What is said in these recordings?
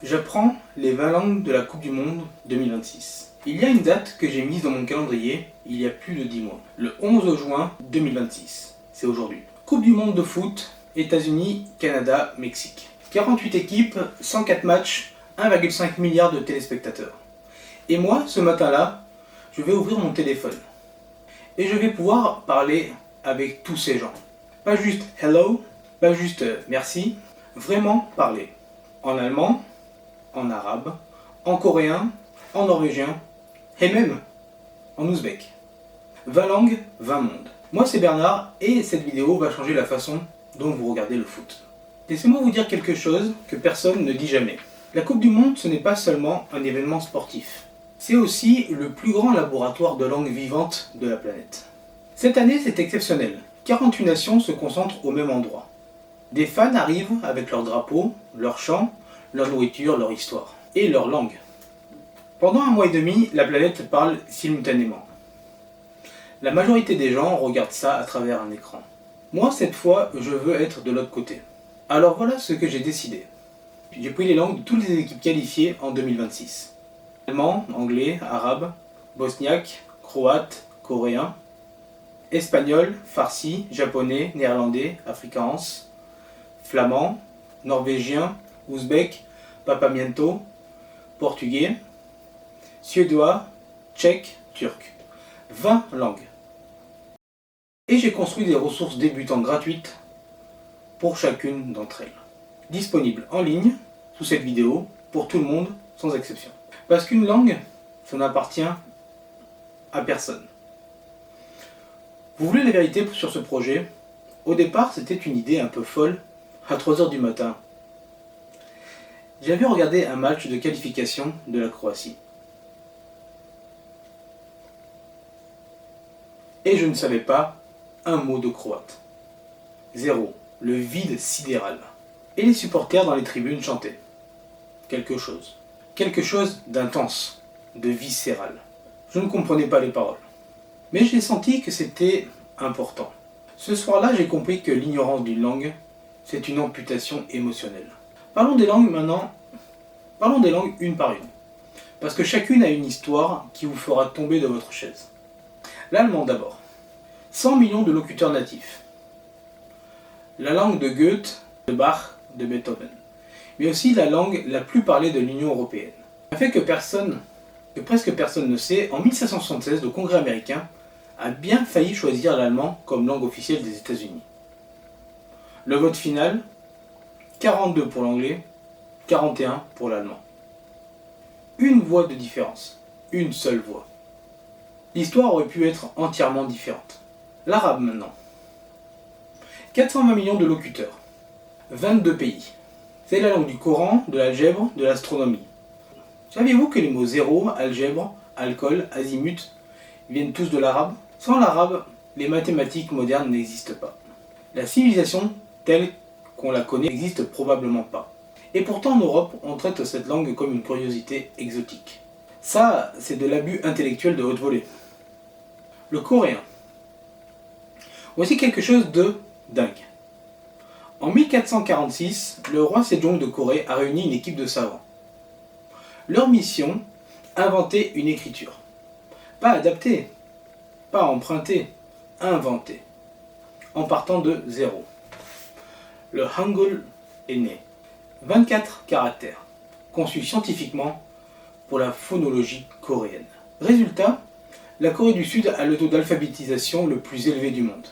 J'apprends les 20 langues de la Coupe du Monde 2026. Il y a une date que j'ai mise dans mon calendrier il y a plus de 10 mois. Le 11 juin 2026. C'est aujourd'hui. Coupe du Monde de foot, États-Unis, Canada, Mexique. 48 équipes, 104 matchs, 1,5 milliard de téléspectateurs. Et moi, ce matin-là, je vais ouvrir mon téléphone. Et je vais pouvoir parler avec tous ces gens. Pas juste hello, pas juste merci, vraiment parler. En allemand, en arabe, en coréen, en norvégien et même en ouzbek. 20 langues, 20 mondes. Moi c'est Bernard et cette vidéo va changer la façon dont vous regardez le foot. Laissez-moi vous dire quelque chose que personne ne dit jamais. La Coupe du Monde, ce n'est pas seulement un événement sportif. C'est aussi le plus grand laboratoire de langues vivantes de la planète. Cette année, c'est exceptionnel. 48 nations se concentrent au même endroit. Des fans arrivent avec leurs drapeaux, leurs chants, leur nourriture, leur histoire et leur langue. Pendant un mois et demi, la planète parle simultanément. La majorité des gens regardent ça à travers un écran. Moi, cette fois, je veux être de l'autre côté. Alors voilà ce que j'ai décidé. J'ai pris les langues de toutes les équipes qualifiées en 2026. Allemand, anglais, arabe, bosniaque, croate, coréen, espagnol, farsi, japonais, néerlandais, afrikaans, flamand, norvégien, ouzbek, papamiento, portugais, suédois, tchèque, turc. 20 langues. Et j'ai construit des ressources débutantes gratuites pour chacune d'entre elles. Disponibles en ligne, sous cette vidéo, pour tout le monde, sans exception. Parce qu'une langue, ça n'appartient à personne. Vous voulez la vérité sur ce projet? Au départ, c'était une idée un peu folle, à 3h du matin. J'avais regardé un match de qualification de la Croatie. Et je ne savais pas un mot de croate. Zéro. Le vide sidéral. Et les supporters dans les tribunes chantaient. Quelque chose. Quelque chose d'intense, de viscéral. Je ne comprenais pas les paroles. Mais j'ai senti que c'était important. Ce soir-là, j'ai compris que l'ignorance d'une langue, c'est une amputation émotionnelle. Parlons des langues maintenant. Parlons des langues une par une. Parce que chacune a une histoire qui vous fera tomber de votre chaise. L'allemand d'abord. 100 millions de locuteurs natifs. La langue de Goethe, de Bach, de Beethoven. Mais aussi la langue la plus parlée de l'Union européenne. Un fait que presque personne ne sait, en 1776, le Congrès américain a bien failli choisir l'allemand comme langue officielle des États-Unis. Le vote final, 42 pour l'anglais, 41 pour l'allemand. Une voix de différence, une seule voix. L'histoire aurait pu être entièrement différente. L'arabe maintenant. 420 millions de locuteurs, 22 pays. C'est la langue du Coran, de l'algèbre, de l'astronomie. Saviez-vous que les mots zéro, algèbre, alcool, azimut viennent tous de l'arabe? Sans l'arabe, les mathématiques modernes n'existent pas. La civilisation telle qu'on la connaît n'existe probablement pas. Et pourtant en Europe, on traite cette langue comme une curiosité exotique. Ça, c'est de l'abus intellectuel de haute volée. Le coréen. Voici quelque chose de dingue. En 1446, le roi Sejong de Corée a réuni une équipe de savants. Leur mission, inventer une écriture. Pas adapter, pas emprunter, inventer. En partant de zéro. Le Hangul est né. 24 caractères, conçus scientifiquement pour la phonologie coréenne. Résultat, la Corée du Sud a le taux d'alphabétisation le plus élevé du monde.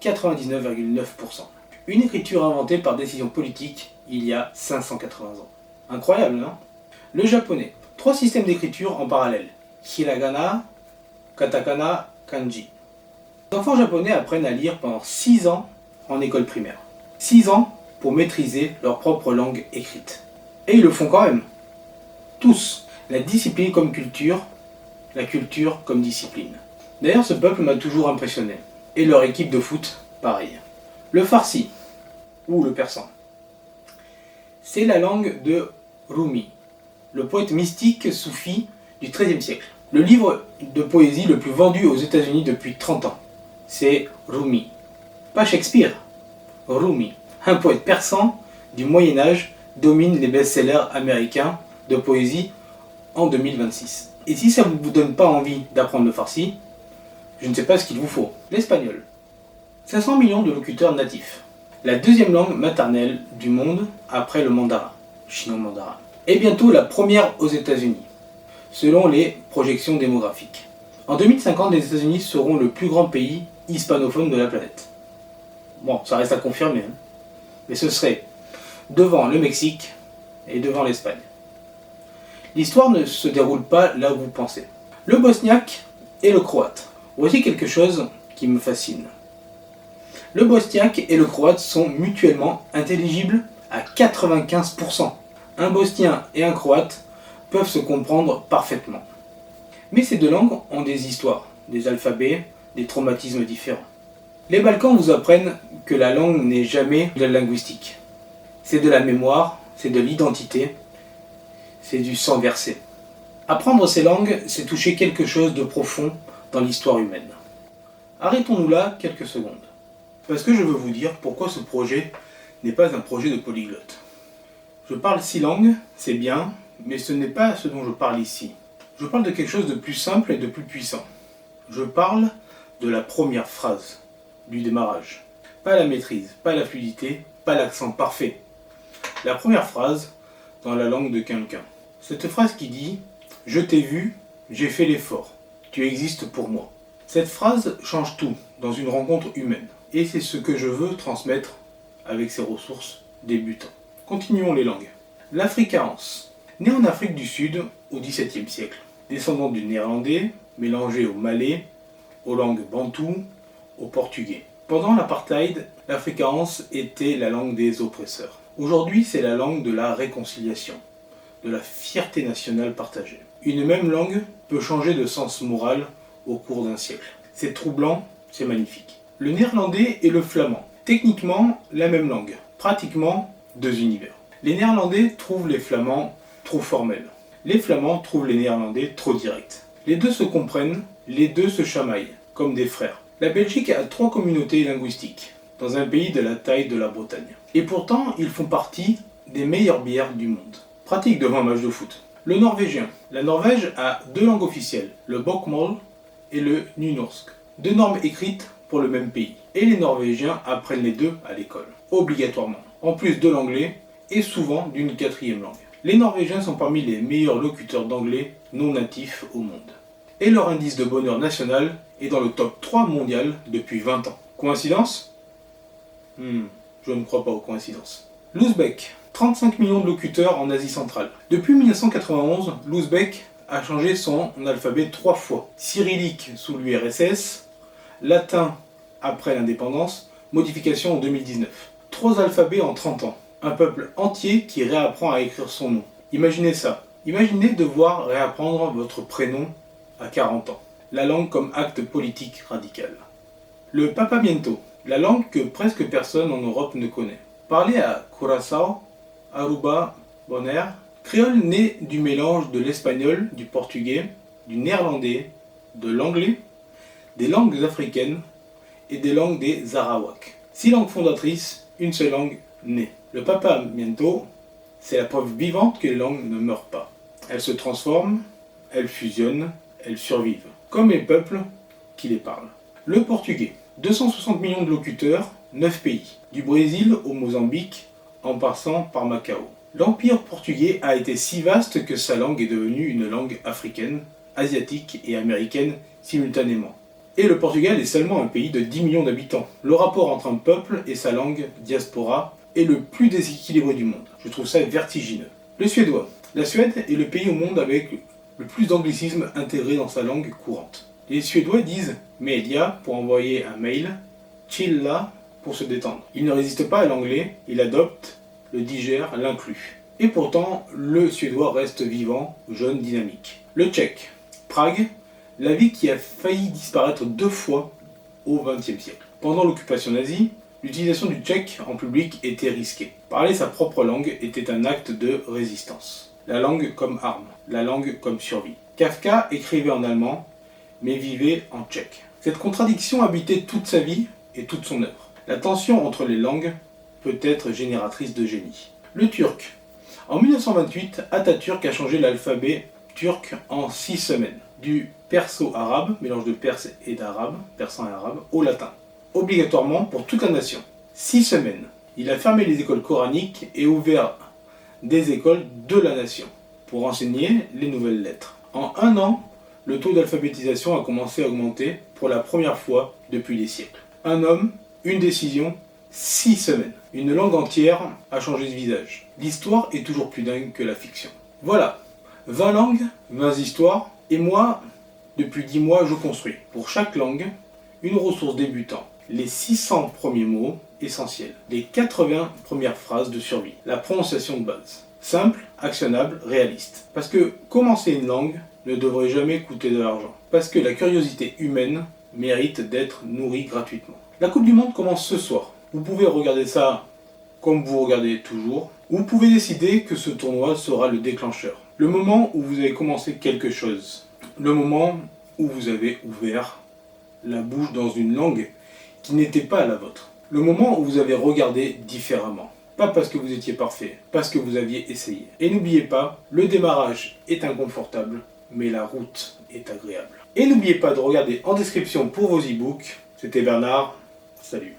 99,9%. Une écriture inventée par décision politique il y a 580 ans. Incroyable, non? Le japonais. 3 systèmes d'écriture en parallèle. Hiragana, katakana, kanji. Les enfants japonais apprennent à lire pendant 6 ans en école primaire. 6 ans pour maîtriser leur propre langue écrite. Et ils le font quand même. Tous. La discipline comme culture, la culture comme discipline. D'ailleurs, ce peuple m'a toujours impressionné. Et leur équipe de foot, pareil. Le farsi, ou le persan. C'est la langue de Rumi, le poète mystique soufi du XIIIe siècle. Le livre de poésie le plus vendu aux États-Unis depuis 30 ans. C'est Rumi. Pas Shakespeare, Rumi. Un poète persan du Moyen-Âge domine les best-sellers américains de poésie en 2026. Et si ça ne vous donne pas envie d'apprendre le farsi, je ne sais pas ce qu'il vous faut. L'espagnol. 500 millions de locuteurs natifs. La deuxième langue maternelle du monde après le mandarin, chinois-mandarin. Et bientôt la première aux États-Unis, selon les projections démographiques. En 2050, les États-Unis seront le plus grand pays hispanophone de la planète. Bon, ça reste à confirmer, hein. Mais ce serait devant le Mexique et devant l'Espagne. L'histoire ne se déroule pas là où vous pensez. Le bosniaque et le croate. Voici quelque chose qui me fascine. Le bosniaque et le croate sont mutuellement intelligibles à 95%. Un bosnien et un croate peuvent se comprendre parfaitement. Mais ces deux langues ont des histoires, des alphabets, des traumatismes différents. Les Balkans vous apprennent que la langue n'est jamais de la linguistique. C'est de la mémoire, c'est de l'identité, c'est du sang versé. Apprendre ces langues, c'est toucher quelque chose de profond dans l'histoire humaine. Arrêtons-nous là quelques secondes. Parce que je veux vous dire pourquoi ce projet n'est pas un projet de polyglotte. Je parle 6 langues, c'est bien, mais ce n'est pas ce dont je parle ici. Je parle de quelque chose de plus simple et de plus puissant. Je parle de la première phrase, du démarrage. Pas la maîtrise, pas la fluidité, pas l'accent parfait. La première phrase dans la langue de quelqu'un. Cette phrase qui dit « Je t'ai vu, j'ai fait l'effort, tu existes pour moi ». Cette phrase change tout dans une rencontre humaine. Et c'est ce que je veux transmettre avec ces ressources débutants. Continuons les langues. L'afrikaans. Né en Afrique du Sud au XVIIe siècle. Descendant du néerlandais, mélangé au malais, aux langues bantoues, au portugais. Pendant l'apartheid, l'afrikaans était la langue des oppresseurs. Aujourd'hui, c'est la langue de la réconciliation, de la fierté nationale partagée. Une même langue peut changer de sens moral au cours d'un siècle. C'est troublant, c'est magnifique. Le néerlandais et le flamand. Techniquement, la même langue. Pratiquement, deux univers. Les néerlandais trouvent les flamands trop formels. Les flamands trouvent les néerlandais trop directs. Les deux se comprennent, les deux se chamaillent, comme des frères. La Belgique a 3 communautés linguistiques, dans un pays de la taille de la Bretagne. Et pourtant, ils font partie des meilleures bières du monde. Pratique devant un match de foot. Le norvégien. La Norvège a 2 langues officielles, le bokmål et le nynorsk. 2 normes écrites pour le même pays. Et les Norvégiens apprennent les deux à l'école, obligatoirement, en plus de l'anglais et souvent d'une 4e langue. Les Norvégiens sont parmi les meilleurs locuteurs d'anglais non natifs au monde. Et leur indice de bonheur national est dans le top 3 mondial depuis 20 ans. Coïncidence ? Je ne crois pas aux coïncidences. L'ouzbek, 35 millions de locuteurs en Asie centrale. Depuis 1991, l'ouzbek a changé son alphabet 3 fois. Cyrillique sous l'URSS, latin après l'indépendance, modification en 2019. 3 alphabets en 30 ans. Un peuple entier qui réapprend à écrire son nom. Imaginez ça. Imaginez devoir réapprendre votre prénom à 40 ans. La langue comme acte politique radical. Le papiamento, la langue que presque personne en Europe ne connaît. Parlé à Curaçao, Aruba, Bonaire, créole né du mélange de l'espagnol, du portugais, du néerlandais, de l'anglais, des langues africaines et des langues des Arawaks. 6 langues fondatrices, une seule langue née. Le papiamento, c'est la preuve vivante que les langues ne meurent pas. Elles se transforment, elles fusionnent, elles survivent, comme les peuples qui les parlent. Le portugais, 260 millions de locuteurs, 9 pays, du Brésil au Mozambique, en passant par Macao. L'empire portugais a été si vaste que sa langue est devenue une langue africaine, asiatique et américaine simultanément. Et le Portugal est seulement un pays de 10 millions d'habitants. Le rapport entre un peuple et sa langue diaspora est le plus déséquilibré du monde. Je trouve ça vertigineux. Le suédois. La Suède est le pays au monde avec le plus d'anglicismes intégrés dans sa langue courante. Les Suédois disent media pour envoyer un mail, chilla pour se détendre. Ils ne résistent pas à l'anglais, ils l'adoptent, le digèrent, l'incluent. Et pourtant, le suédois reste vivant, jeune, dynamique. Le tchèque. Prague, la ville qui a failli disparaître 2 fois au XXe siècle. Pendant l'occupation nazie, l'utilisation du tchèque en public était risquée. Parler sa propre langue était un acte de résistance. La langue comme arme, la langue comme survie. Kafka écrivait en allemand, mais vivait en tchèque. Cette contradiction habitait toute sa vie et toute son œuvre. La tension entre les langues peut être génératrice de génie. Le turc, En 1928, Atatürk a changé l'alphabet turc en 6 semaines, du perso-arabe, mélange de perse et d'arabe, persan et arabe, au latin, obligatoirement pour toute la nation. 6 semaines. Il a fermé les écoles coraniques et ouvert des écoles de la nation pour enseigner les nouvelles lettres. En 1 an, le taux d'alphabétisation a commencé à augmenter pour la première fois depuis des siècles. Un homme, une décision, 6 semaines. Une langue entière a changé de visage. L'histoire est toujours plus dingue que la fiction. Voilà, 20 langues, 20 histoires, et moi, depuis 10 mois, je construis. Pour chaque langue, une ressource débutant. Les 600 premiers mots essentiels. Les 80 premières phrases de survie. La prononciation de base. Simple, actionnable, réaliste. Parce que commencer une langue ne devrait jamais coûter de l'argent. Parce que la curiosité humaine mérite d'être nourrie gratuitement. La Coupe du Monde commence ce soir. Vous pouvez regarder ça comme vous regardez toujours. Ou vous pouvez décider que ce tournoi sera le déclencheur. Le moment où vous avez commencé quelque chose. Le moment où vous avez ouvert la bouche dans une langue qui n'était pas la vôtre. Le moment où vous avez regardé différemment. Pas parce que vous étiez parfait, parce que vous aviez essayé. Et n'oubliez pas, le démarrage est inconfortable, mais la route est agréable. Et n'oubliez pas de regarder en description pour vos e-books. C'était Bernard, salut.